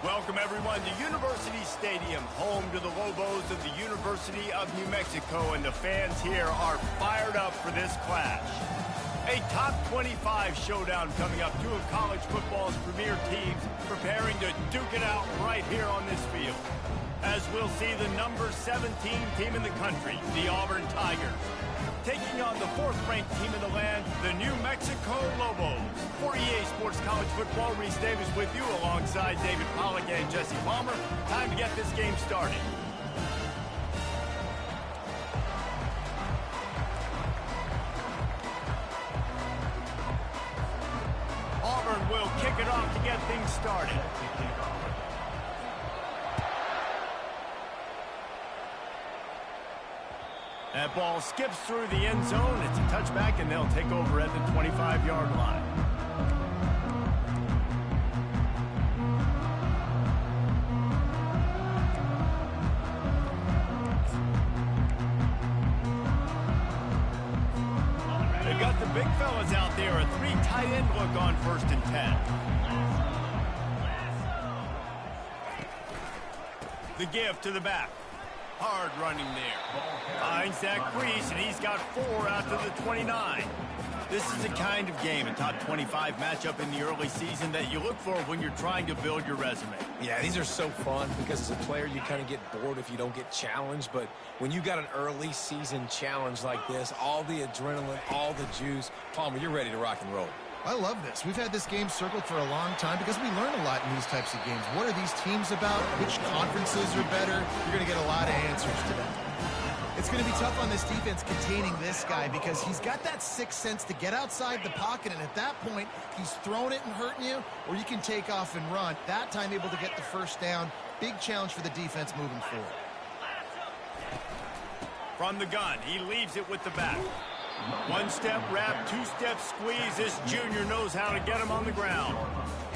Welcome, everyone, to University Stadium, home to the Lobos of the University of New Mexico, and the fans here are fired up for this clash. A top 25 showdown coming up, two of college football's premier teams preparing to duke it out right here on this field. As we'll see the number 17 team in the country, the Auburn Tigers, taking on the fourth-ranked team in the land, the New Mexico Lobos. For EA Sports College Football, Reese Davis with you alongside David Pollack and Jesse Palmer. Time to get this game started. Auburn will kick it off to get things started. That ball skips through the end zone. It's a touchback, and they'll take over at the 25-yard line. They've got the big fellas out there. A three tight end look on 1st and 10. The give to the back. Hard running there. Finds that crease, and he's got 4 out to the 29. This is the kind of game, a top 25 matchup in the early season, that you look for when you're trying to build your resume. Yeah, these are so fun because as a player, you kind of get bored if you don't get challenged. But when you got an early season challenge like this, all the adrenaline, all the juice, Palmer, you're ready to rock and roll. I love this. We've had this game circled for a long time because we learn a lot in these types of games. What are these teams about? Which conferences are better? You're going to get a lot of answers to that. It's going to be tough on this defense containing this guy because he's got that sixth sense to get outside the pocket, and at that point, he's throwing it and hurting you, or you can take off and run. That time able to get the first down. Big challenge for the defense moving forward. From the gun, he leaves it with the back. One-step wrap, two-step squeeze. This junior knows how to get him on the ground.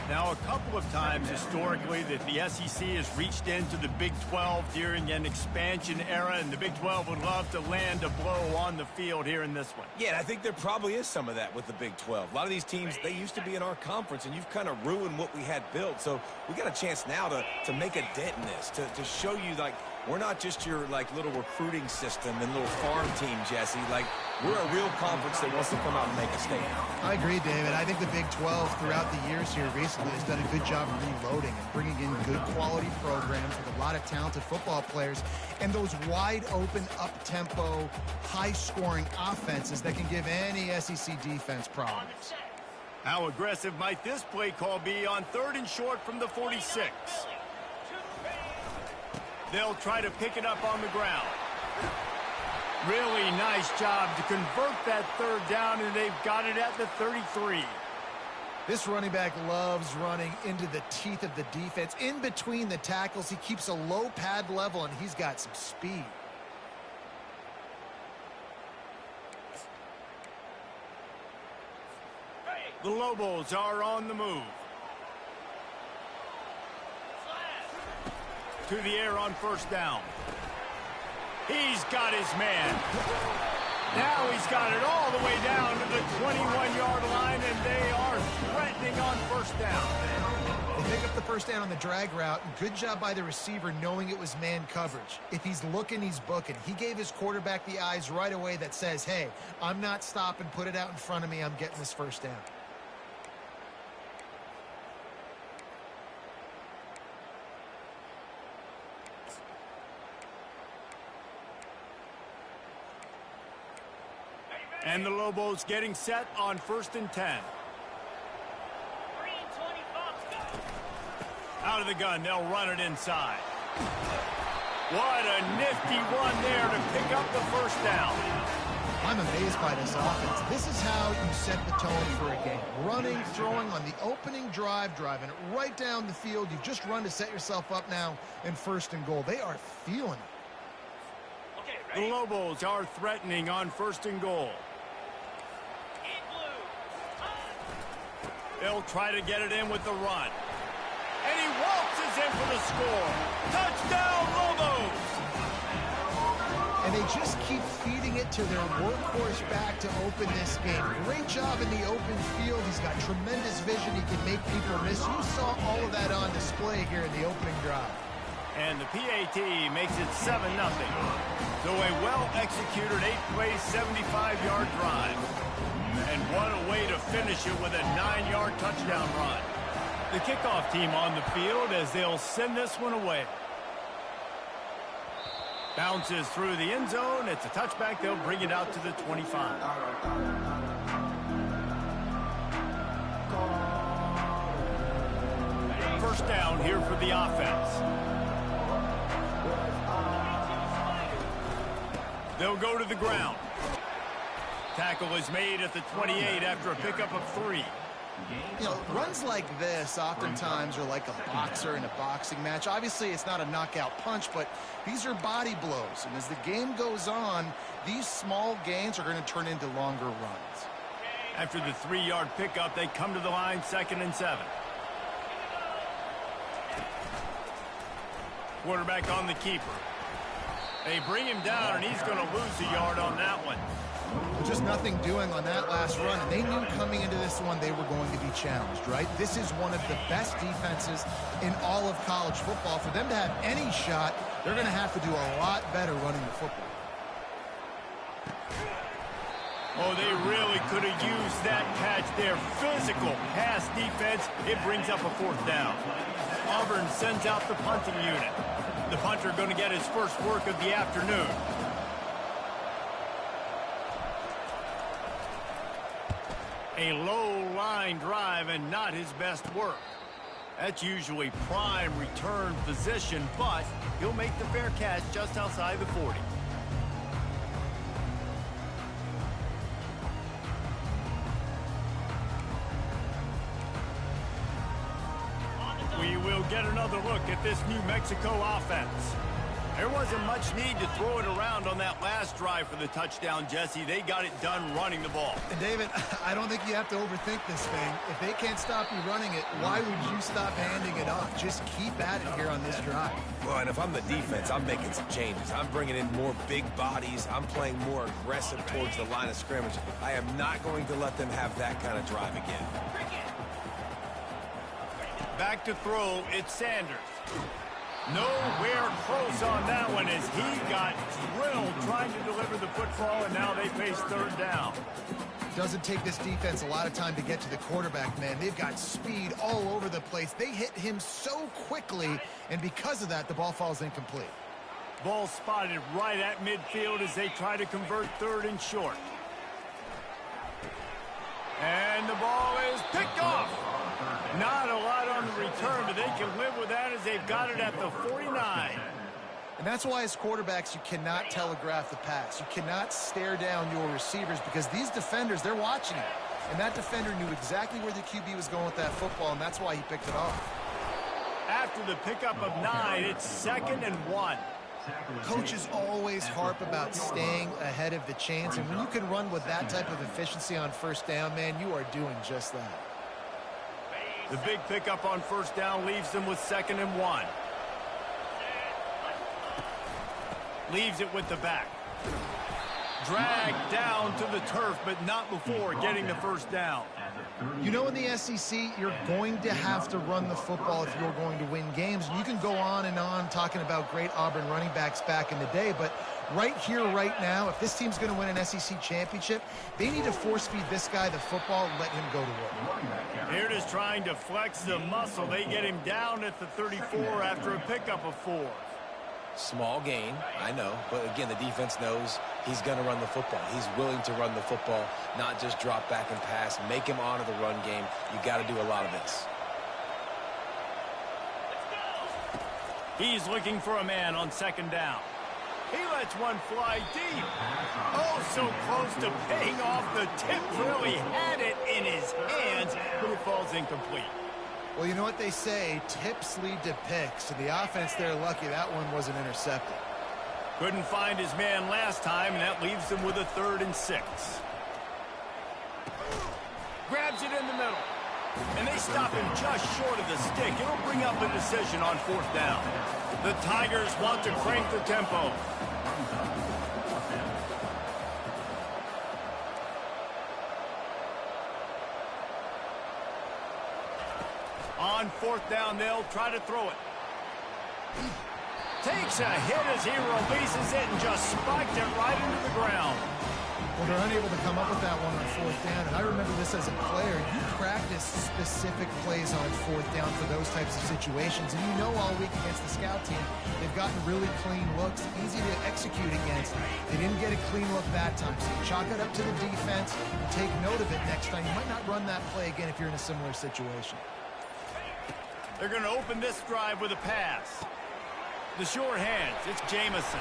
Now, a couple of times historically that the SEC has reached into the Big 12 during an expansion era, and the Big 12 would love to land a blow on the field here in this one. Yeah, I think there probably is some of that with the Big 12. A lot of these teams, they used to be in our conference, and you've kind of ruined what we had built. So we got a chance now to make a dent in this, to show you, like, we're not just your, like, little recruiting system and little farm team, Jesse. Like, we're a real conference that wants to come out and make a statement. I agree, David. I think the Big 12 throughout the years here recently has done a good job of reloading and bringing in good quality programs with a lot of talented football players and those wide open, up-tempo, high-scoring offenses that can give any SEC defense problems. How aggressive might this play call be on 3rd and short from the 46? They'll try to pick it up on the ground. Really nice job to convert that 3rd down, and they've got it at the 33. This running back loves running into the teeth of the defense. In between the tackles, he keeps a low pad level, and he's got some speed. The Lobos are on the move. To the air on 1st down. He's got his man. Now he's got it all the way down to the 21-yard line, and they are threatening on 1st down. They pick up the 1st down on the drag route. Good job by the receiver knowing it was man coverage. If he's looking, he's booking. He gave his quarterback the eyes right away that says, hey, I'm not stopping. Put it out in front of me. I'm getting this 1st down. And the Lobos getting set on 1st and 10. Out of the gun, they'll run it inside. What a nifty run there to pick up the 1st down. I'm amazed by this offense. This is how you set the tone for a game. Running, throwing on the opening drive, driving it right down the field. You've just run to set yourself up now in 1st and goal. They are feeling it. The Lobos are threatening on 1st and goal. They'll try to get it in with the run. And he waltzes in for the score. Touchdown, Lobos! and they just keep feeding it to their workhorse back to open this game. Great job in the open field. He's got tremendous vision. He can make people miss. You saw all of that on display here in the opening drive. And the PAT makes it 7-0. So a well-executed 8-play, 75-yard drive. And what a way to finish it with a 9-yard touchdown run. The kickoff team on the field as they'll send this one away. Bounces through the end zone. It's a touchback. They'll bring it out to the 25. First down here for the offense. They'll go to the ground. Tackle is made at the 28 after a pickup of 3. You know, runs like this oftentimes are like a boxer in a boxing match. Obviously, it's not a knockout punch, but these are body blows. And as the game goes on, these small gains are going to turn into longer runs. After the 3-yard pickup, they come to the line, 2nd and 7. Quarterback on the keeper. They bring him down, and he's going to lose a yard on that one. Just nothing doing on that last run, and they knew coming into this one they were going to be challenged, right? This is one of the best defenses in all of college football. For them to have any shot, they're going to have to do a lot better running the football. Oh, they really could have used that catch there. Physical pass defense. It brings up a 4th down. Auburn sends out the punting unit. The punter going to get his first work of the afternoon. A low line drive and not his best work. That's usually prime return position, but he'll make the fair catch just outside the 40. We will get another look at this New Mexico offense. There wasn't much need to throw it around on that last drive for the touchdown, Jesse. They got it done running the ball. And David, I don't think you have to overthink this thing. If they can't stop you running it, why would you stop handing it off? Just keep at it here on this drive. Well, and if I'm the defense, I'm making some changes. I'm bringing in more big bodies. I'm playing more aggressive towards the line of scrimmage. I am not going to let them have that kind of drive again. Back to throw, it's Sanders. Nowhere close on that one as he got drilled trying to deliver the football, and now they face 3rd down. Doesn't take this defense a lot of time to get to the quarterback, man. They've got speed all over the place. They hit him so quickly, and because of that, the ball falls incomplete. Ball spotted right at midfield as they try to convert 3rd and short. And the ball is picked off. Not a lot on the return, but they can live with that as they've got it at the 49. And that's why as quarterbacks you cannot telegraph the pass. You cannot stare down your receivers because these defenders, they're watching it. And that defender knew exactly where the QB was going with that football, and that's why he picked it off. After the pickup of 9, it's 2nd and 1. Coaches always harp about staying ahead of the chains, and when you can run with that type of efficiency on 1st down, man, you are doing just that. The big pickup on 1st down leaves them with 2nd and 1. Leaves it with the back. Dragged down to the turf, but not before getting the 1st down. You know, in the SEC, you're going to have to run the football if you're going to win games. And you can go on and on talking about great Auburn running backs back in the day, but right here, right now, if this team's going to win an SEC championship, they need to force-feed this guy the football and let him go to work. Here it is trying to flex the muscle. They get him down at the 34 after a pickup of 4. Small gain, I know, but again, the defense knows he's going to run the football. He's willing to run the football, not just drop back and pass, make him honor the run game. You got to do a lot of this. He's looking for a man on 2nd down. He lets one fly deep. Oh, so close to paying off. The tip really had it in his hands, but it falls incomplete. Well, you know what they say, tips lead to picks, and the offense there lucky that one wasn't intercepted. Couldn't find his man last time, and that leaves him with a 3rd and 6. Grabs it in the middle, and they stop him just short of the stick. It'll bring up a decision on 4th down. The Tigers want to crank the tempo. On fourth down, they'll try to throw it. Takes a hit as he releases it and just spiked it right into the ground. Well, they're unable to come up with that one on fourth down, and I remember this as a player. You practice specific plays on fourth down for those types of situations, and you know all week against the scout team, they've gotten really clean looks, easy to execute against. They didn't get a clean look that time, so you chalk it up to the defense, take note of it next time. You might not run that play again if you're in a similar situation. They're going to open this drive with a pass. The short hands, it's Jamison.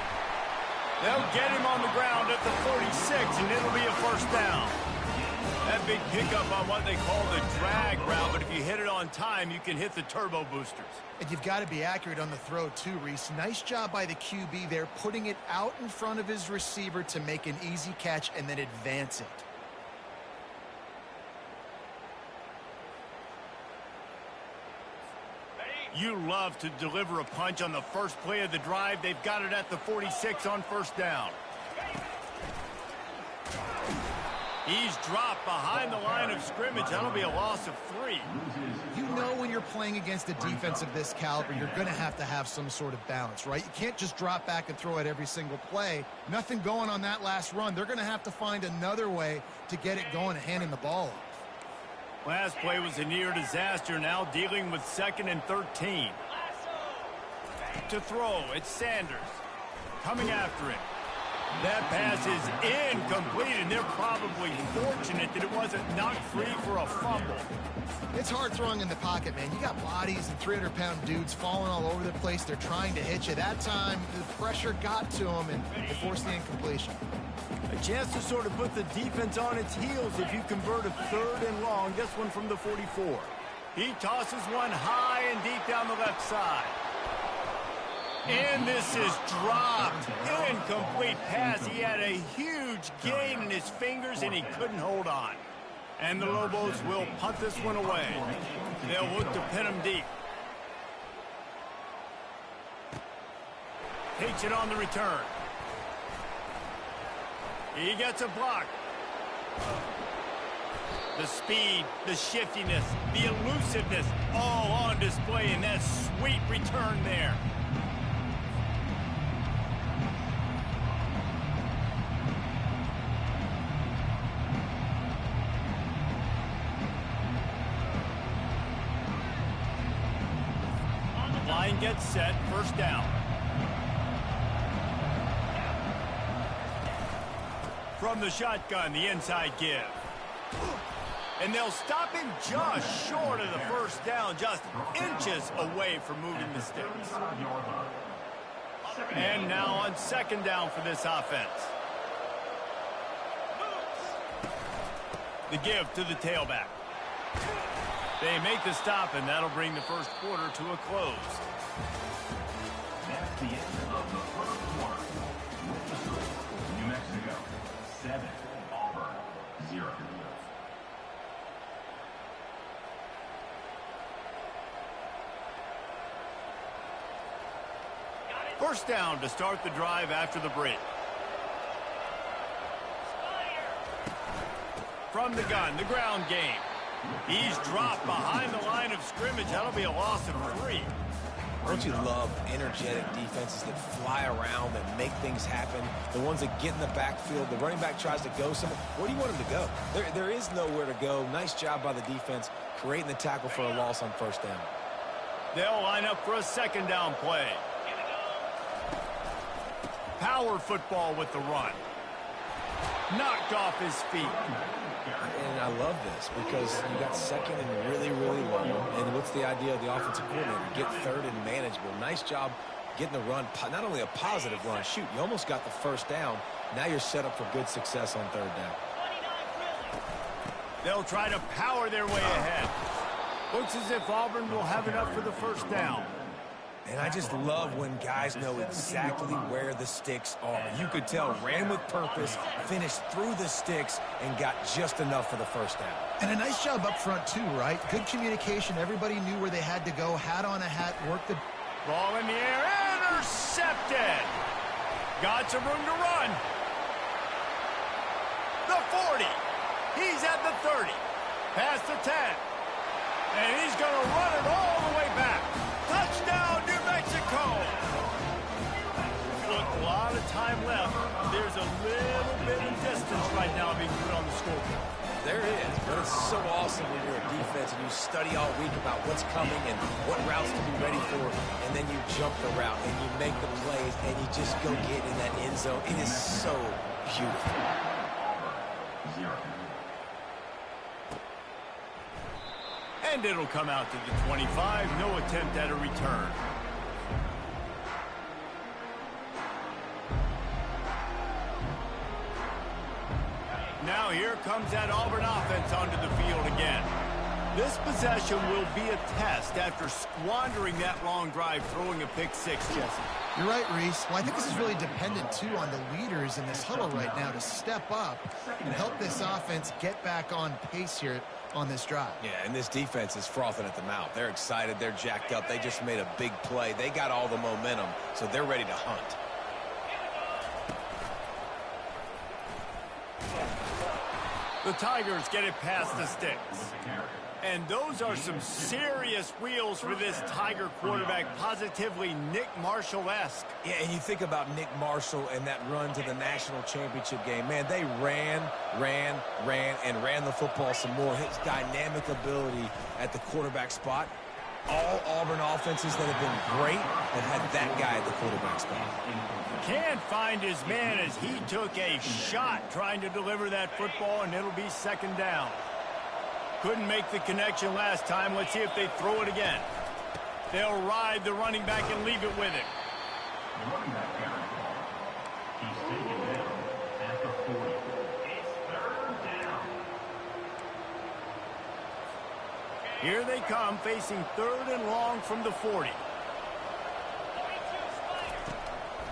They'll get him on the ground at the 46, and it'll be a first down. That big pickup on what they call the drag route, but if you hit it on time, you can hit the turbo boosters. And you've got to be accurate on the throw too, Reese. Nice job by the QB there, putting it out in front of his receiver to make an easy catch and then advance it. You love to deliver a punch on the first play of the drive. They've got it at the 46 on first down. He's dropped behind the line of scrimmage. That'll be a loss of 3. You know when you're playing against a defense of this caliber, you're going to have some sort of balance, right? You can't just drop back and throw it every single play. Nothing going on that last run. They're going to have to find another way to get it going and handing the ball off. Last play was a near disaster. Now dealing with 2nd and 13. To throw, it's Sanders. Coming after him. That pass is incomplete, and they're probably fortunate that it wasn't knocked free for a fumble. It's hard throwing in the pocket, man. You got bodies and 300-pound dudes falling all over the place. They're trying to hit you. That time, the pressure got to them, and they forced the incompletion. A chance to sort of put the defense on its heels if you convert a 3rd and long. This one from the 44. He tosses one high and deep down the left side. And this is dropped. Incomplete pass. He had a huge gain in his fingers, and he couldn't hold on. And the Lobos will punt this one away. They'll look to pin him deep. Takes it on the return. He gets a block. The speed, the shiftiness, the elusiveness, all on display in that sweet return there. Line gets set, first down. From the shotgun, the inside give. And they'll stop him just short of the first down, just inches away from moving the sticks. And now on 2nd down for this offense. The give to the tailback. They make the stop, and that'll bring the first quarter to a close. That's the end of the first quarter. New Mexico, 7. Auburn, 0. First down to start the drive after the break. From the gun, the ground game. He's dropped behind the line of scrimmage. That'll be a loss of 3. Don't you love energetic defenses that fly around, that make things happen? The ones that get in the backfield, the running back tries to go somewhere. Where do you want him to go? There is nowhere to go. Nice job by the defense, creating the tackle for a loss on first down. They'll line up for a 2nd down play. Power football with the run. Knocked off his feet. And I love this because you got 2nd and really, really low. And what's the idea of the offensive coordinator? Get 3rd and manageable. Nice job getting the run. Not only a positive run. Shoot, you almost got the first down. Now you're set up for good success on 3rd down. They'll try to power their way ahead. Looks as if Auburn will have it up for the first down. And I just love when guys know exactly where the sticks are. You could tell, ran with purpose, finished through the sticks, and got just enough for the first down. And a nice job up front, too, right? Good communication. Everybody knew where they had to go. Hat on a hat, worked the... Ball in the air, intercepted! Got some room to run. The 40. He's at the 30. Past the 10. And he's going to run it all the way back. Touchdown, New Mexico. Look, a lot of time left. There's a little bit of distance right now being put on the scoreboard. There is, but it's so awesome when you're a defense and you study all week about what's coming and what routes to be ready for, and then you jump the route and you make the plays and you just go get in that end zone. It is so beautiful. And it'll come out to the 25. No attempt at a return. Now here comes that Auburn offense onto the field again. This possession will be a test after squandering that long drive, throwing a pick six, Jesse. You're right, Reese. Well, I think this is really dependent, too, on the leaders in this huddle right now to step up and help this offense get back on pace here on this drive. Yeah, and this defense is frothing at the mouth. They're excited. They're jacked up. They just made a big play. They got all the momentum, so they're ready to hunt. The Tigers get it past the sticks. And those are some serious wheels for this Tiger quarterback, positively Nick Marshall-esque. Yeah, and you think about Nick Marshall and that run to the national championship game. Man, they ran the football some more. His dynamic ability at the quarterback spot. All Auburn offenses that have been great have had that guy at the quarterback spot. Can't find his man as he took a shot trying to deliver that football, and it'll be second down. Couldn't make the connection last time. Let's see if they throw it again. They'll ride the running back and leave it with him. The running back carry. He's taken down at the 40. It's third down. Here they come, facing third and long from the 40.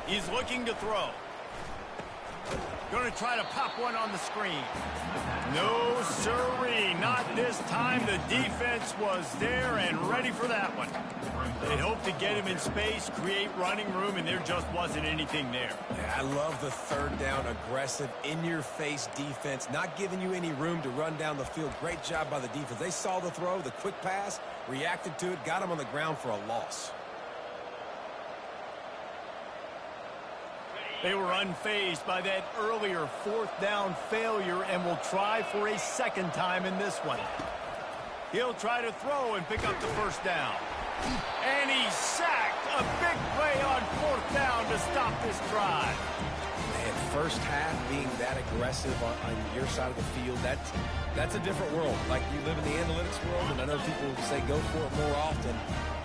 He's looking to throw. Going to try to pop one on the screen. No, sirree, not this time. The defense was there and ready for that one. They hoped to get him in space, create running room, and there just wasn't anything there. Yeah, I love the third down, aggressive, in-your-face defense, not giving you any room to run down the field. Great job by the defense. They saw the throw, the quick pass, reacted to it, got him on the ground for a loss. They were unfazed by that earlier fourth down failure and will try for a second time in this one. He'll try to throw and pick up the first down. And he's sacked. A big play on fourth down to stop this drive. Man, first half being that aggressive on your side of the field, that's a different world. Like, you live in the analytics world, and I know people say go for it more often.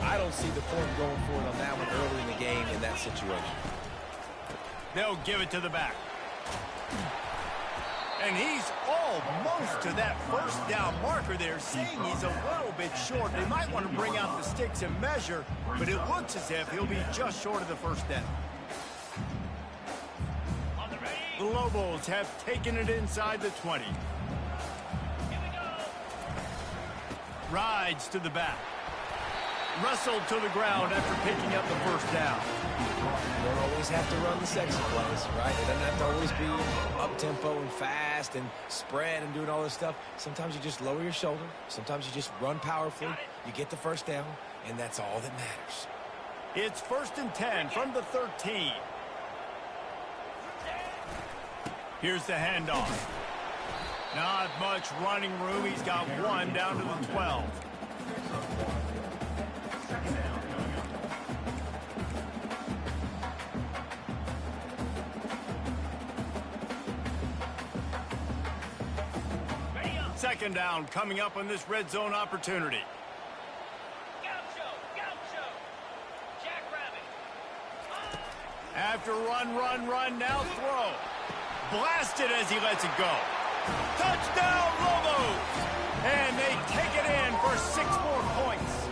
I don't see the point going for it on that one early in the game in that situation. They'll give it to the back. And he's almost to that first down marker there, saying he's a little bit short. They might want to bring out the sticks and measure, but it looks as if he'll be just short of the first down. The Lobos have taken it inside the 20. Rides to the back. Wrestled to the ground after picking up the first down. You don't always have to run the sexy plays, right? It doesn't have to always be up-tempo and fast and spread and doing all this stuff. Sometimes you just lower your shoulder. Sometimes you just run powerfully. You get the first down, and that's all that matters. It's 1st and 10 from the 13. Here's the handoff. Not much running room. He's got one down to the 12. Second down coming up on this red zone opportunity. After run, now throw. Blasted as he lets it go. Touchdown, Lobos! And they take it in for 6 more points.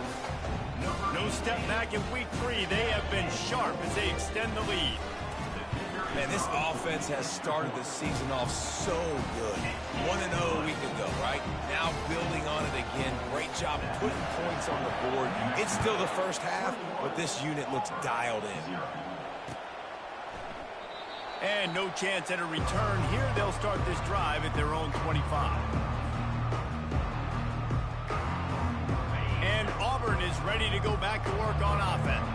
No step back in week 3. They have been sharp as they extend the lead. Man, this offense has started the season off so good. 1-0 a week ago, right? Now building on it again. Great job putting points on the board. It's still the first half, but this unit looks dialed in. And no chance at a return here. They'll start this drive at their own 25. ready to go back to work on offense.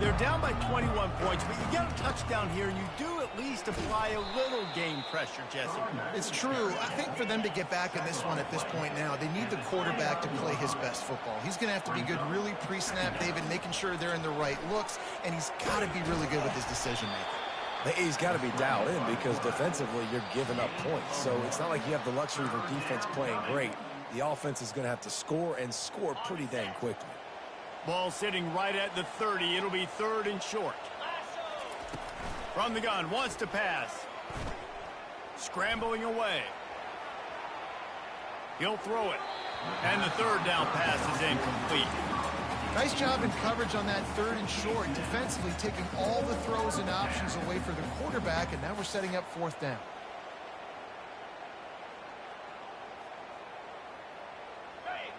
They're down by 21 points, but you get a touchdown here, and you do at least apply a little game pressure, Jesse. It's true. I think for them to get back in this one at this point now, they need the quarterback to play his best football. He's going to have to be good really pre-snap, David, making sure they're in the right looks, and he's got to be really good with his decision-making. He's got to be dialed in because defensively you're giving up points. So it's not like you have the luxury of your defense playing great. The offense is going to have to score and score pretty dang quickly. Ball sitting right at the 30. It'll be 3rd and short. From the gun, wants to pass. Scrambling away. He'll throw it. And the 3rd down pass is incomplete. Nice job in coverage on that 3rd and short. Defensively taking all the throws and options away for the quarterback, and now we're setting up 4th down.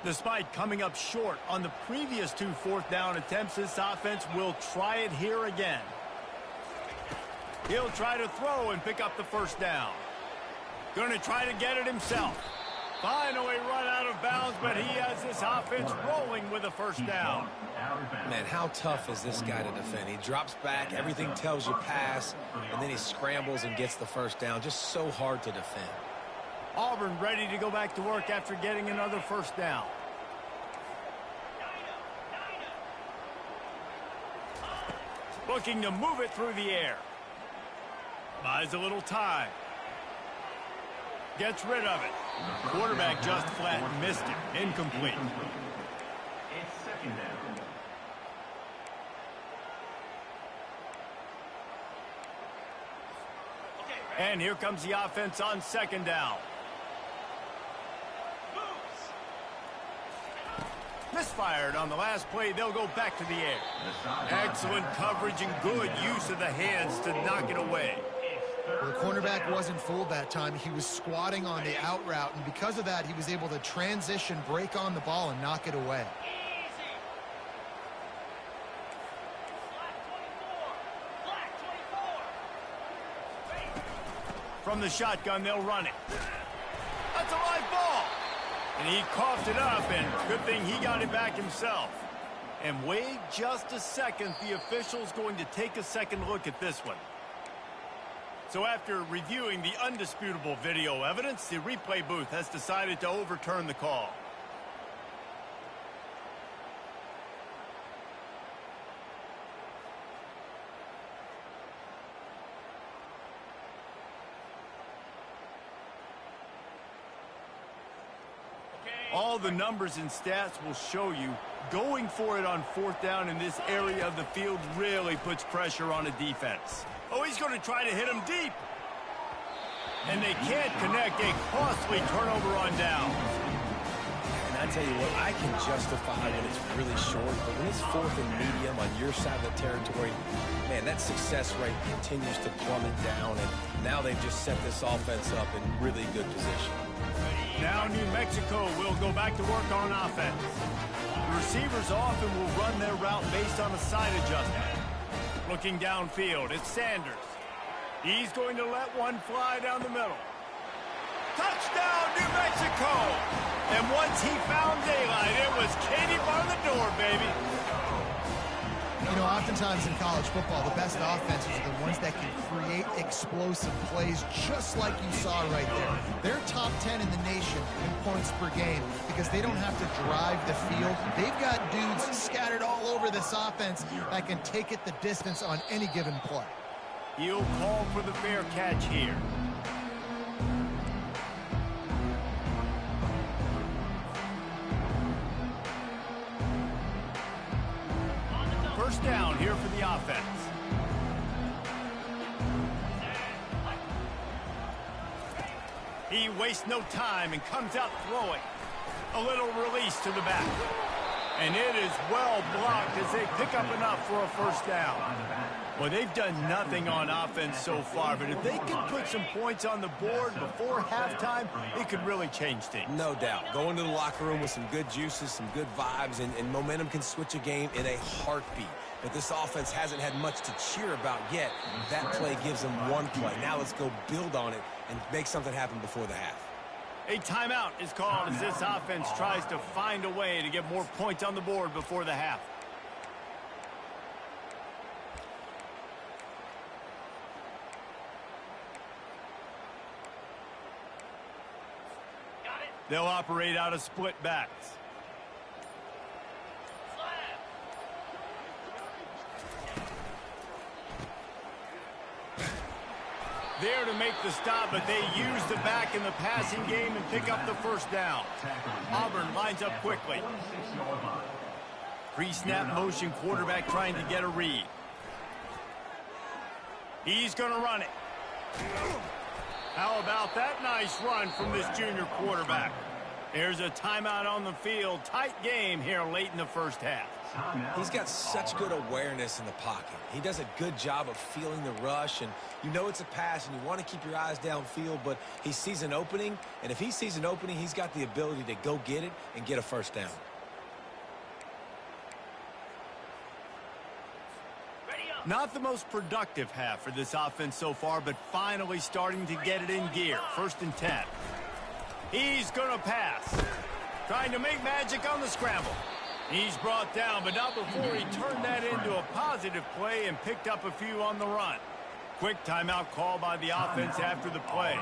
Despite coming up short on the previous 2 4th down attempts, this offense will try it here again. He'll try to throw and pick up the 1st down. Going to try to get it himself. Finally run out of bounds, but he has this offense rolling with a 1st down. Man, how tough is this guy to defend? He drops back, everything tells you pass, and then he scrambles and gets the 1st down. Just so hard to defend. Auburn ready to go back to work after getting another 1st down. Looking to move it through the air. Buys a little time. Gets rid of it. Quarterback just flat missed it. Incomplete. It's 2nd down. And here comes the offense on 2nd down. Misfired on the last play. They'll go back to the air. Excellent coverage and good use of the hands to knock it away. Well, the cornerback wasn't fooled that time. He was squatting on the out route, and because of that, he was able to transition, break on the ball, and knock it away. From the shotgun, they'll run it. That's a live ball. And he coughed it up, and good thing he got it back himself. And wait just a second. The official's going to take a second look at this one. So after reviewing the undisputable video evidence, the replay booth has decided to overturn the call. All the numbers and stats will show you going for it on 4th down in this area of the field really puts pressure on a defense. Oh, he's going to try to hit him deep. And they can't connect. A costly turnover on down. And I tell you what, I can justify when it's really short, but when it's 4th and medium on your side of the territory, man, that success rate continues to plummet down, and now they've just set this offense up in really good position. Now New Mexico will go back to work on offense. The receivers often will run their route based on a side adjustment. Looking downfield, it's Sanders. He's going to let one fly down the middle. Touchdown, New Mexico! And once he found daylight, it was Katie bar the door, baby. You know, oftentimes in college football, the best offenses are the ones that can create explosive plays just like you saw right there. They're top 10 in the nation in points per game because they don't have to drive the field. They've got dudes scattered all over this offense that can take it the distance on any given play. He'll call for the fair catch here. First down here for the offense. He wastes no time and comes out throwing. A little release to the back. And it is well blocked as they pick up enough for a first down. Well, they've done nothing on offense so far, but if they can put some points on the board before halftime, it could really change things. No doubt. Go into the locker room with some good juices, some good vibes, and momentum can switch a game in a heartbeat. But this offense hasn't had much to cheer about yet. That play gives them one play. Now let's go build on it and make something happen before the half. A timeout is called as this offense tries to find a way to get more points on the board before the half. They'll operate out of split backs. There to make the stop, but they use the back in the passing game and pick up the first down. Auburn lines up quickly. Pre-snap motion, quarterback trying to get a read. He's going to run it. How about that nice run from this junior quarterback? There's a timeout on the field. Tight game here late in the first half. He's got such good awareness in the pocket. He does a good job of feeling the rush, and you know it's a pass, and you want to keep your eyes downfield, but he sees an opening, and if he sees an opening, he's got the ability to go get it and get a first down. Not the most productive half for this offense so far, but finally starting to get it in gear. 1st and 10. He's going to pass. Trying to make magic on the scramble. He's brought down, but not before he turned that into a positive play and picked up a few on the run. Quick timeout call by the offense after the play.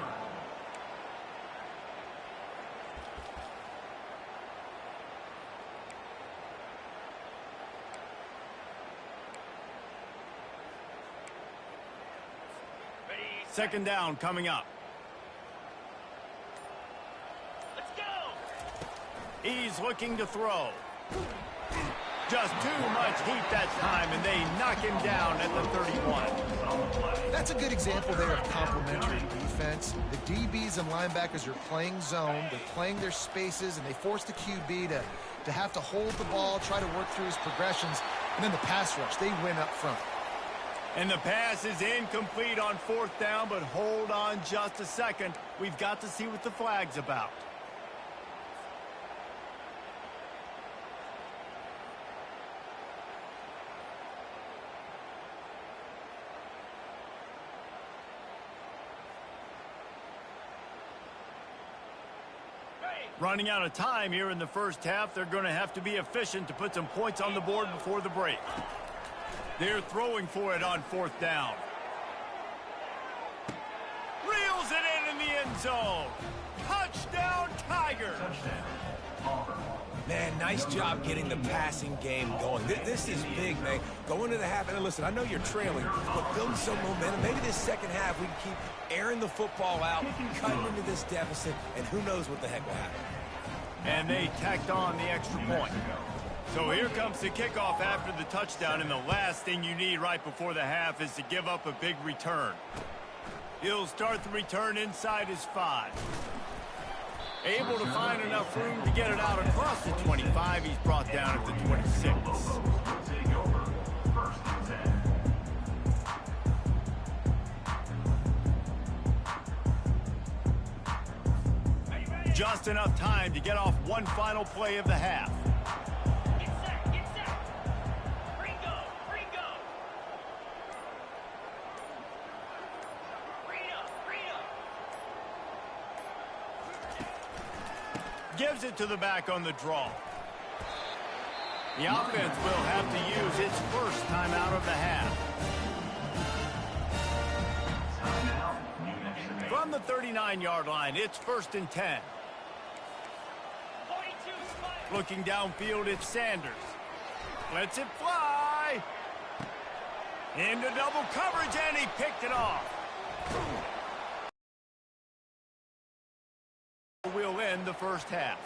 Second down coming up. Let's go. He's looking to throw. Just too much heat that time, and they knock him down at the 31. That's a good example there of complementary defense. The DBs and linebackers are playing zone. They're playing their spaces, and they force the QB to have to hold the ball, try to work through his progressions, and then the pass rush, they win up front. And the pass is incomplete on 4th down, but hold on just a second. We've got to see what the flag's about. Running out of time here in the first half. They're going to have to be efficient to put some points on the board before the break. They're throwing for it on 4th down. Reels it in the end zone. Touchdown, Tigers. Man, nice job getting the passing game going. This is big, man. Go into the half, and listen, I know you're trailing, but build some momentum. Maybe this second half we can keep airing the football out, cutting into this deficit, and who knows what the heck will happen. And they tacked on the extra point. So here comes the kickoff after the touchdown, and the last thing you need right before the half is to give up a big return. He'll start the return inside his 5. Able to find enough room to get it out across the 25. He's brought down at the 26. Just enough time to get off one final play of the half. Get set. Ringo. Gives it to the back on the draw. The offense will have to use its first timeout of the half. From the 39-yard line, it's 1st and 10. Looking downfield, it's Sanders. Lets it fly. Into double coverage, and he picked it off. We'll end the first half.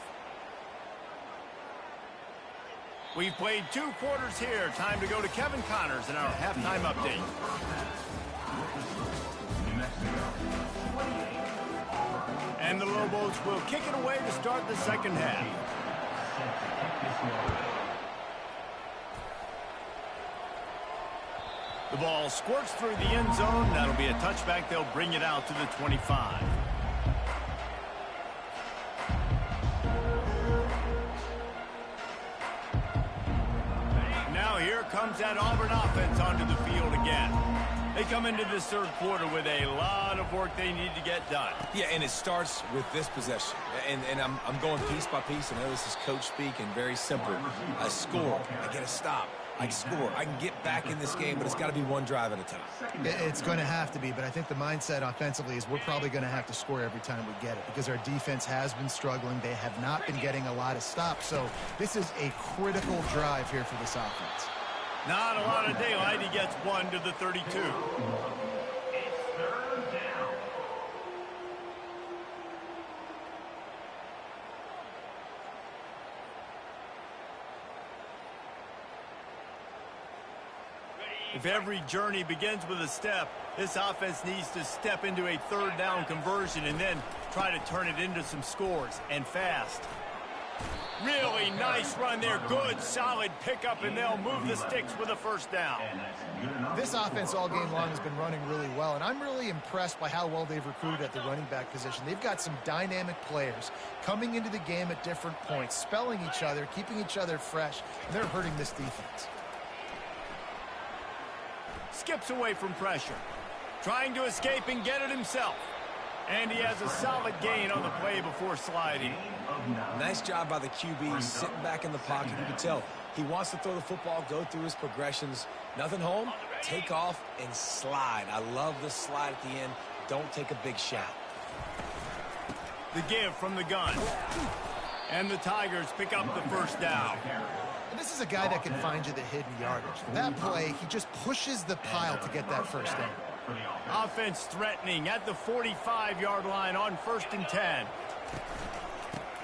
We've played 2 quarters here. Time to go to Kevin Connors in our halftime update. And the Lobos will kick it away to start the second half. The ball squirts through the end zone. That'll be a touchback. They'll bring it out to the 25. Now here comes that Auburn offense onto the field again. They come into this third quarter with a lot of work they need to get done. Yeah, and it starts with this possession. And I'm going piece by piece. I know this is coach speak and very simple. I score. I get a stop. I score. I can get back in this game, but it's got to be one drive at a time. It's going to have to be, but I think the mindset offensively is we're probably going to have to score every time we get it because our defense has been struggling. They have not been getting a lot of stops, so this is a critical drive here for this offense. Not a lot of daylight. He gets 1 to the 32. It's third down. If every journey begins with a step, this offense needs to step into a third down conversion and then try to turn it into some scores, and fast. Really nice run there. Good, solid pickup, and they'll move the sticks with a first down. This offense all game long has been running really well, and I'm really impressed by how well they've recruited at the running back position. They've got some dynamic players coming into the game at different points, spelling each other, keeping each other fresh, and they're hurting this defense. Skips away from pressure. Trying to escape and get it himself. And he has a solid gain on the play before sliding. Nice job by the QB sitting back in the pocket. You can tell he wants to throw the football, go through his progressions. Nothing home, take off and slide. I love the slide at the end. Don't take a big shot. The give from the gun. And the Tigers pick up the first down. And this is a guy that can find you the hidden yardage. That play, he just pushes the pile to get that first down. Offense threatening at the 45-yard line on 1st and 10.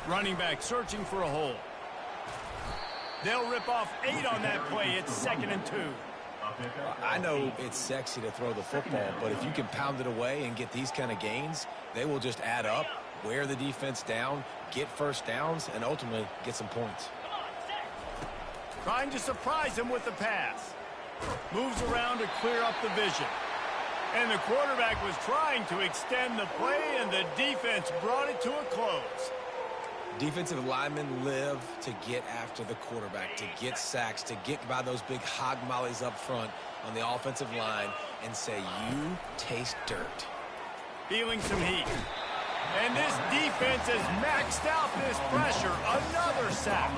Running back searching for a hole. They'll rip off 8 on that play. It's 2nd and 2. I know it's sexy to throw the football, but if you can pound it away and get these kind of gains, they will just add up, wear the defense down, get first downs, and ultimately get some points. Trying to surprise him with the pass. Moves around to clear up the vision. And the quarterback was trying to extend the play, and the defense brought it to a close. Defensive linemen live to get after the quarterback, to get sacks, to get by those big hog mollies up front on the offensive line and say, you taste dirt. Feeling some heat. And this defense has maxed out this pressure. Another sack.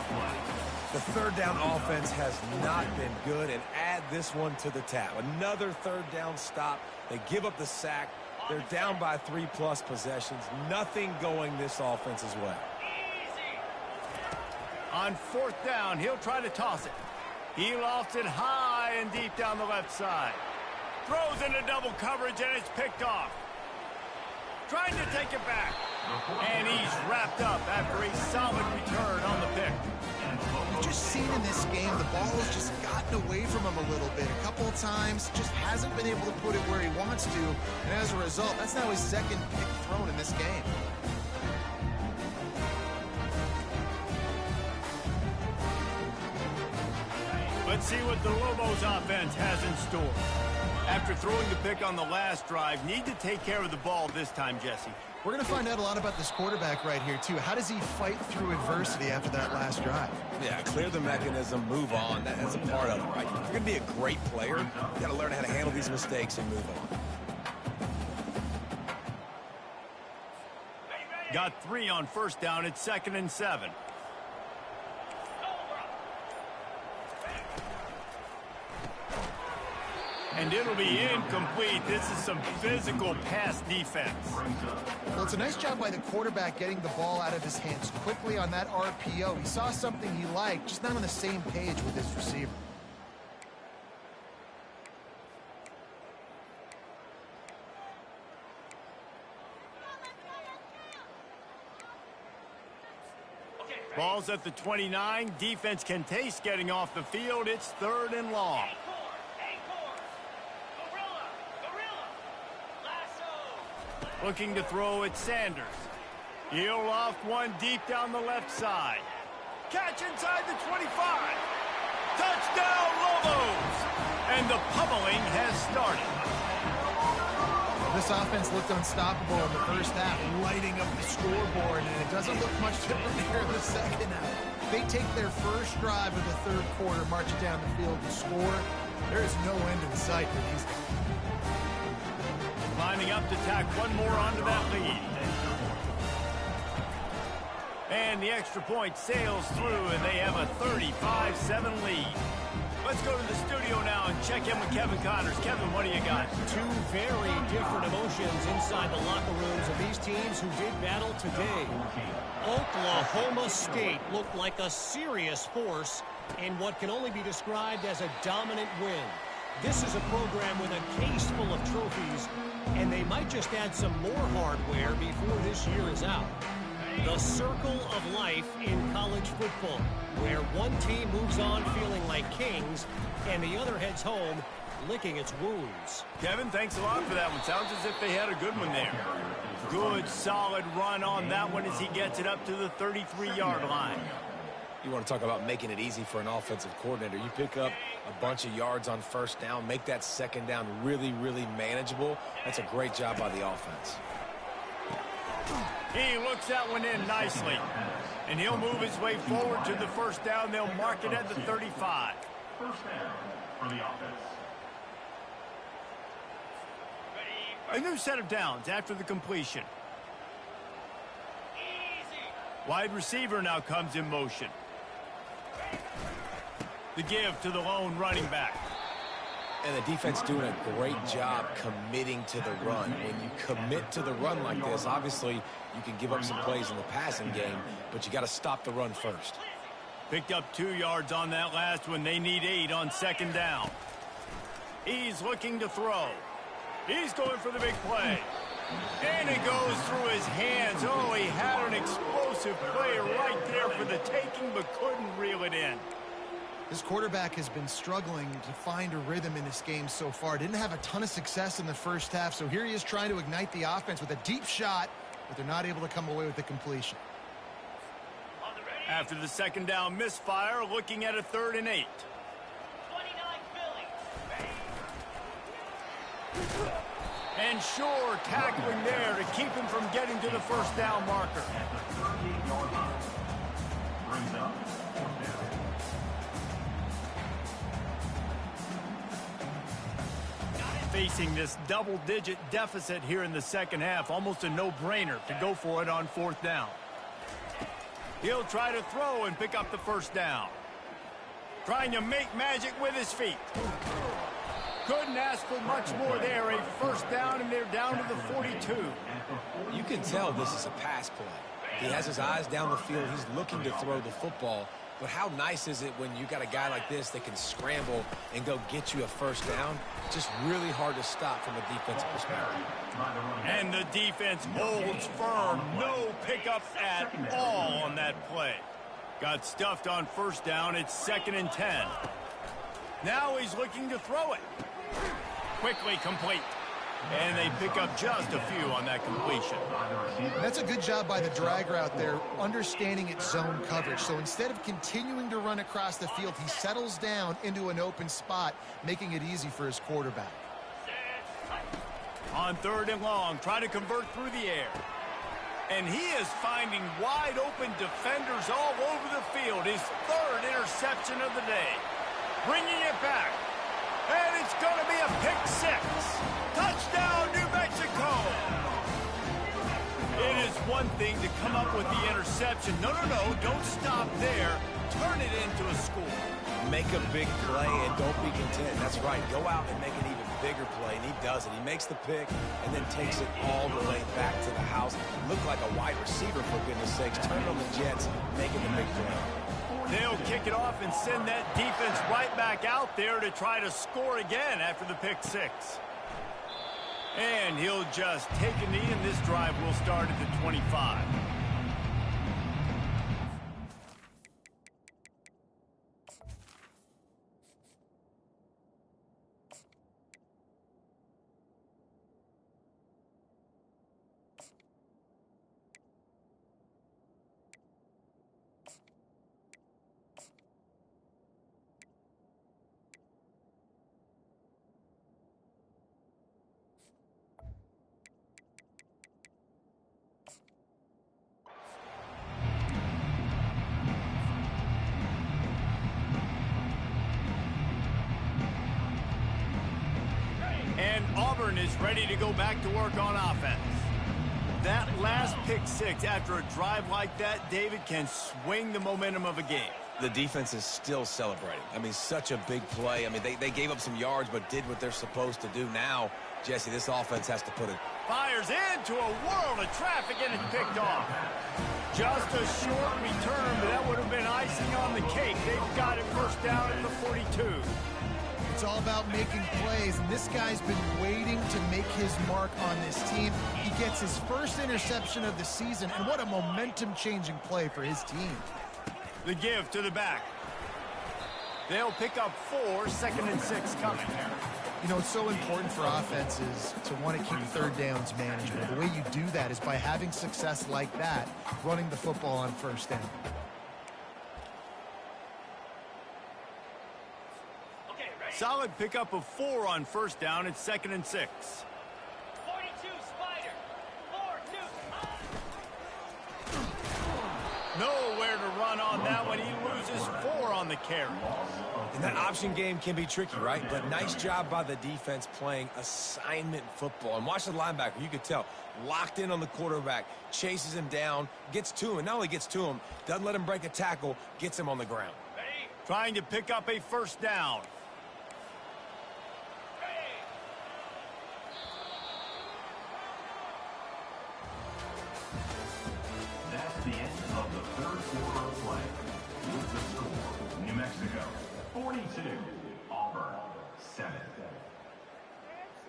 The third down offense has not been good, and add this one to the tab. Another third down stop. They give up the sack. They're down by 3+ possessions. Nothing going this offense's way. On 4th down, he'll try to toss it. He lofts it high and deep down the left side. Throws into double coverage, and it's picked off. Trying to take it back. And he's wrapped up after a solid return on the pick. We've just seen in this game the ball has just gotten away from him a little bit. A couple of times, just hasn't been able to put it where he wants to. And as a result, that's now his 2nd pick thrown in this game. Let's see what the Lobos offense has in store. After throwing the pick on the last drive, need to take care of the ball this time, Jesse. We're going to find out a lot about this quarterback right here, too. How does he fight through adversity after that last drive? Yeah, clear the mechanism, move on. That's a part of it, right? If you're going to be a great player, you got to learn how to handle these mistakes and move on. Got 3 on 1st down. It's 2nd and 7. And it'll be incomplete. This is some physical pass defense. Well, it's a nice job by the quarterback getting the ball out of his hands quickly on that RPO. He saw something he liked, just not on the same page with his receiver. Ball's at the 29. Defense can taste getting off the field. It's 3rd and long. Looking to throw at Sanders. He'll loft one deep down the left side. Catch inside the 25. Touchdown, Lobos! And the pummeling has started. This offense looked unstoppable in the first half, lighting up the scoreboard, and it doesn't look much different here in the second half. They take their first drive of the third quarter, march it down the field and score. There is no end in sight for these guys. lining up to tack one more onto that lead. And the extra point sails through, and they have a 35-7 lead. Let's go to the studio now and check in with Kevin Connors. Kevin, what do you got? Two very different emotions inside the locker rooms of these teams who did battle today. Oklahoma State looked like a serious force in what can only be described as a dominant win. This is a program with a case full of trophies, and they might just add some more hardware before this year is out. The circle of life in college football, where one team moves on feeling like kings and the other heads home licking its wounds. Kevin, thanks a lot for that one. Sounds as if they had a good one there. Good, solid run on that one as he gets it up to the 33-yard line. You want to talk about making it easy for an offensive coordinator. You pick up a bunch of yards on first down, make that second down really, really manageable. That's a great job by the offense. He looks that one in nicely. And he'll move his way forward to the first down. They'll mark it at the 35. First down for the offense. A new set of downs after the completion. Wide receiver now comes in motion. The give to the lone running back. And the defense doing a great job committing to the run. When you commit to the run like this, obviously you can give up some plays in the passing game, but you got to stop the run first. Picked up 2 yards on that last one. They need 8 on second down. He's looking to throw. He's going for the big play. And it goes through his hands. Oh, he had an explosive play right there for the taking, but couldn't reel it in. This quarterback has been struggling to find a rhythm in this game so far. Didn't have a ton of success in the first half, so here he is trying to ignite the offense with a deep shot, but they're not able to come away with the completion. After the second down misfire, looking at a 3rd and 8. And sure, tackling there to keep him from getting to the first down marker. Brings up fourth down. Facing this double-digit deficit here in the second half, almost a no-brainer to go for it on 4th down. He'll try to throw and pick up the first down. Trying to make magic with his feet. Couldn't ask for much more there. A first down, and they're down to the 42. You can tell this is a pass play. He has his eyes down the field. He's looking to throw the football. But how nice is it when you got a guy like this that can scramble and go get you a first down? Just really hard to stop from a defensive perspective. And the defense holds firm. No pickup at all on that play. Got stuffed on first down. It's 2nd and 10. Now he's looking to throw it. Quickly complete. And they pick up just a few on that completion. That's a good job by the drag route there, understanding its zone coverage. So instead of continuing to run across the field, he settles down into an open spot, making it easy for his quarterback. On 3rd and long, trying to convert through the air. And he is finding wide open defenders all over the field. His 3rd interception of the day. Bringing it back. And it's going to be a pick 6. Touchdown, New Mexico. It is one thing to come up with the interception. No, don't stop there. Turn it into a score. Make a big play and don't be content. That's right. Go out and make an even bigger play, and he does it. He makes the pick and then takes it all the way back to the house. Look like a wide receiver, for goodness sakes. Turn on the Jets, making the big play. They'll kick it off and send that defense right back out there to try to score again after the pick 6. And he'll just take a knee, and this drive will start at the 25. return is ready to go back to work on offense. That last pick six after a drive like that, David, can swing the momentum of a game. The defense is still celebrating. I mean, such a big play. I mean, they gave up some yards but did what they're supposed to do. Now, Jesse, this offense has to put it. Fires into a world of traffic and it's picked off. Just a short return, but that would have been icing on the cake. They've got it first down at the 42. It's all about making plays, and this guy's been waiting to make his mark on this team. He gets his first interception of the season, and what a momentum-changing play for his team. The give to the back. They'll pick up 4, 2nd and 6 coming. You know, it's so important for offenses to want to keep third downs manageable. The way you do that is by having success like that, running the football on first down. Solid pickup of 4 on first down. It's 2nd and 6. 42 Spider. 4-2. Nowhere to run on that one. He loses 4 on the carry. And that option game can be tricky, right? But nice job by the defense playing assignment football. And watch the linebacker. You could tell. Locked in on the quarterback. Chases him down. Gets to him. And not only gets to him, doesn't let him break a tackle. Gets him on the ground. Trying to pick up a first down. That's the end of the third quarter of play. With the score, New Mexico 42, Auburn 7. That's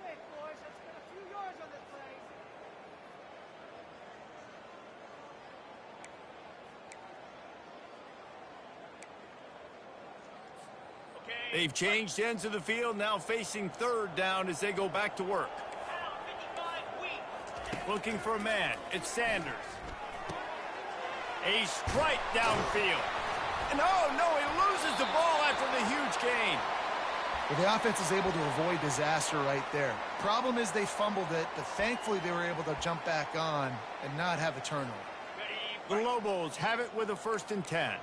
it, boys. Let's get a few yards on this play. They've changed ends of the field, now facing third down as they go back to work. Looking for a man. It's Sanders. A strike downfield. And oh, no, he loses the ball after the huge gain. Well, the offense is able to avoid disaster right there. Problem is they fumbled it, but thankfully they were able to jump back on and not have a turnover. The Lobos have it with a 1st and 10.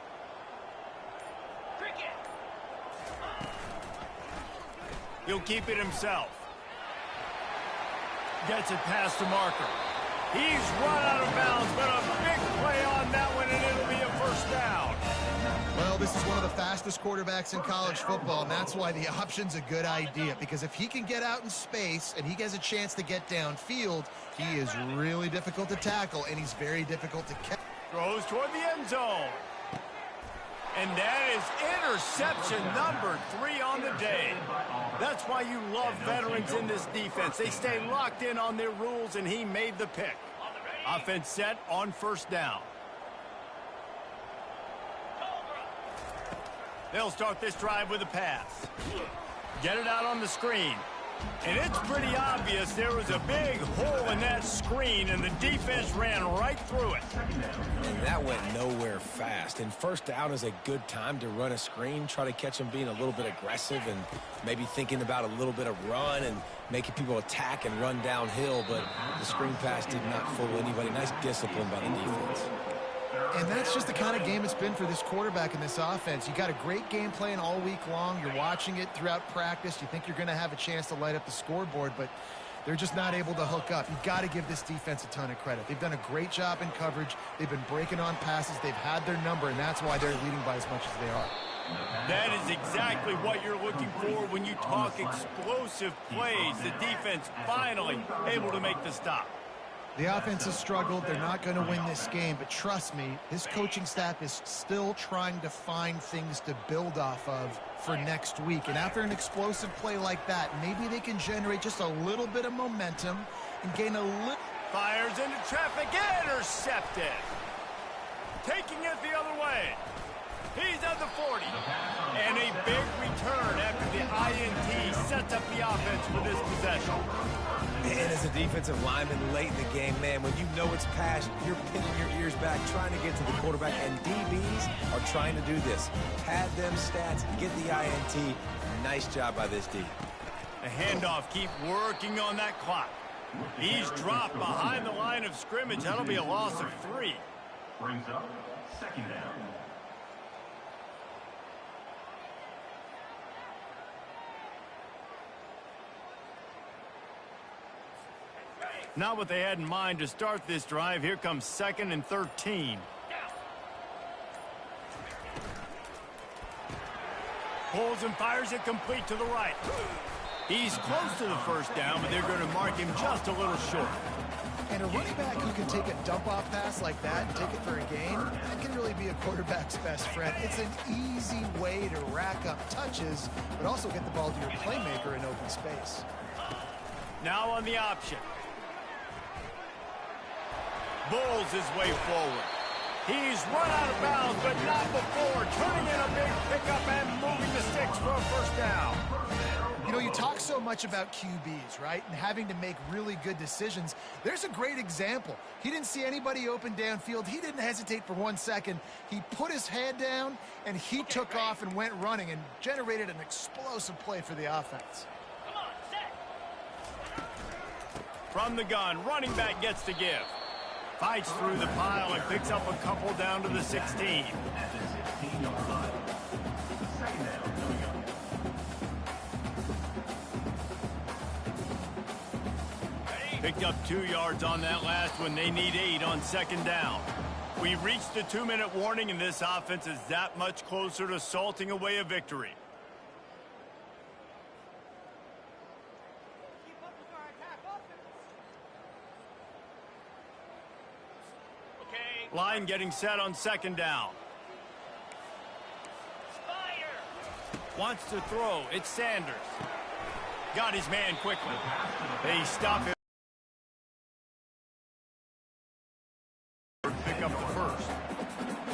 He'll keep it himself. Gets it past the marker. He's run out of bounds, but a big play on that one, and it'll be a first down. Well, this is one of the fastest quarterbacks in college football, and that's why the option's a good idea, because if he can get out in space and he has a chance to get downfield, he is really difficult to tackle, and he's very difficult to catch. Throws toward the end zone. And that is interception number 3 on the day. That's why you love veterans in this defense. They stay locked in on their rules, and he made the pick. Offense set on first down. They'll start this drive with a pass. Get it out on the screen. And it's pretty obvious there was a big hole in that screen, and the defense ran right through it. And that went nowhere fast. And first down is a good time to run a screen, try to catch them being a little bit aggressive and maybe thinking about a little bit of run and making people attack and run downhill. But the screen pass did not fool anybody. Nice discipline by the defense. And that's just the kind of game it's been for this quarterback in this offense. You got a great game plan all week long. You're watching it throughout practice. You think you're going to have a chance to light up the scoreboard, but they're just not able to hook up. You've got to give this defense a ton of credit. They've done a great job in coverage. They've been breaking on passes. They've had their number, and that's why they're leading by as much as they are. That is exactly what you're looking for when you talk explosive plays. The defense finally able to make the stop. The offense has struggled. They're not going to win this game, but trust me, this coaching staff is still trying to find things to build off of for next week. And after an explosive play like that, maybe they can generate just a little bit of momentum and gain a little... Fires into traffic, intercepted. Taking it the other way. He's at the 40. And a big return after the INT sets up the offense for this possession. And as a defensive lineman late in the game, man, when you know it's past, you're pinning your ears back, trying to get to the quarterback, and DBs are trying to do this. Pad them stats, get the INT. Nice job by this D. The handoff, keep working on that clock. He's dropped behind the line of scrimmage. That'll be a loss of 3. Brings up 2nd down. Not what they had in mind to start this drive. Here comes 2nd and 13. Pulls and fires it complete to the right. He's close to the first down, but they're going to mark him just a little short. And a running back who can take a dump-off pass like that and take it for a gain, that can really be a quarterback's best friend. It's an easy way to rack up touches, but also get the ball to your playmaker in open space. Now on the option. Bulls his way forward. He's run out of bounds, but not before. Turning in a big pickup and moving the sticks for a first down. You know, you talk so much about QBs, right, and having to make really good decisions. There's a great example. He didn't see anybody open downfield. He didn't hesitate for 1 second. He put his head down, and he took off and went running and generated an explosive play for the offense. From the gun, running back gets to give. Fights through the pile and picks up a couple down to the 16. At the 16-yard line. Second down coming up. Picked up 2 yards on that last one. They need 8 on 2nd down. We've reached the 2-minute warning, and this offense is that much closer to salting away a victory. Keep up with our attack offense. Okay. Line getting set on 2nd down. Wants to throw. It's Sanders. Got his man quickly. They stop him. Pick up the first.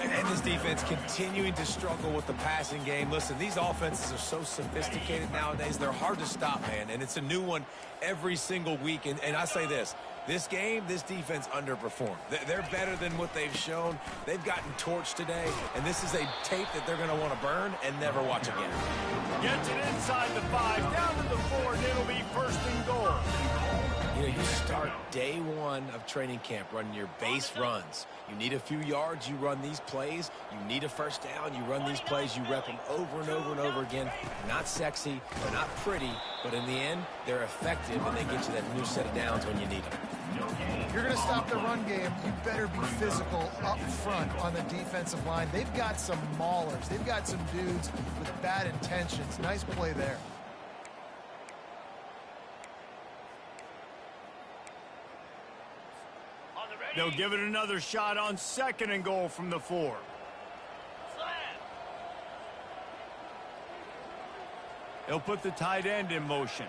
And this defense continuing to struggle with the passing game. Listen, these offenses are so sophisticated nowadays. They're hard to stop, man. And it's a new one every single week. And I say this game, this defense underperformed. They're better than what they've shown. They've gotten torched today. And this is a tape that they're going to want to burn and never watch again. Gets it inside the 5, down to the 4, and it'll be 1st and goal. You know, you start day 1 of training camp running your base runs. You need a few yards, you run these plays. You need a first down, you run these plays. You rep them over and over and over again. Not sexy, they're not pretty, but in the end, they're effective, and they get you that new set of downs when you need them. If you're going to stop the run game, you better be physical up front on the defensive line. They've got some maulers. They've got some dudes with bad intentions. Nice play there. They'll give it another shot on 2nd and goal from the 4. They'll put the tight end in motion.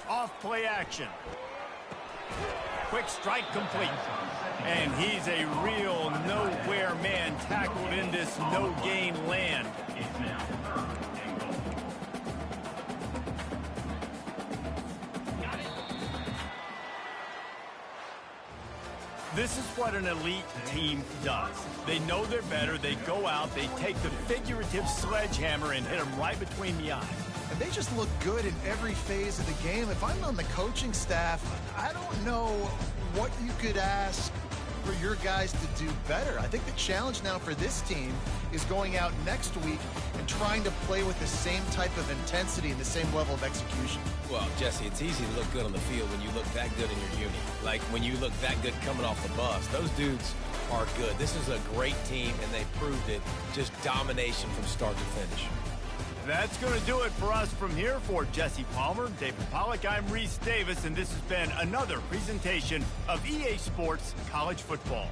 Off play action. Quick strike complete. And he's a real nowhere man tackled in this no-gain land. It's now 3rd and goal. This is what an elite team does. They know they're better. They go out. They take the figurative sledgehammer and hit them right between the eyes. And they just look good in every phase of the game. If I'm on the coaching staff, I don't know what you could ask for your guys to do better. I think the challenge now for this team is going out next week and trying to play with the same type of intensity and the same level of execution. Well, Jesse, it's easy to look good on the field when you look that good in your unit. Like when you look that good coming off the bus. Those dudes are good. This is a great team, and they proved it. Just domination from start to finish. That's going to do it for us from here. For Jesse Palmer, David Pollack, I'm Reese Davis, and this has been another presentation of EA Sports College Football.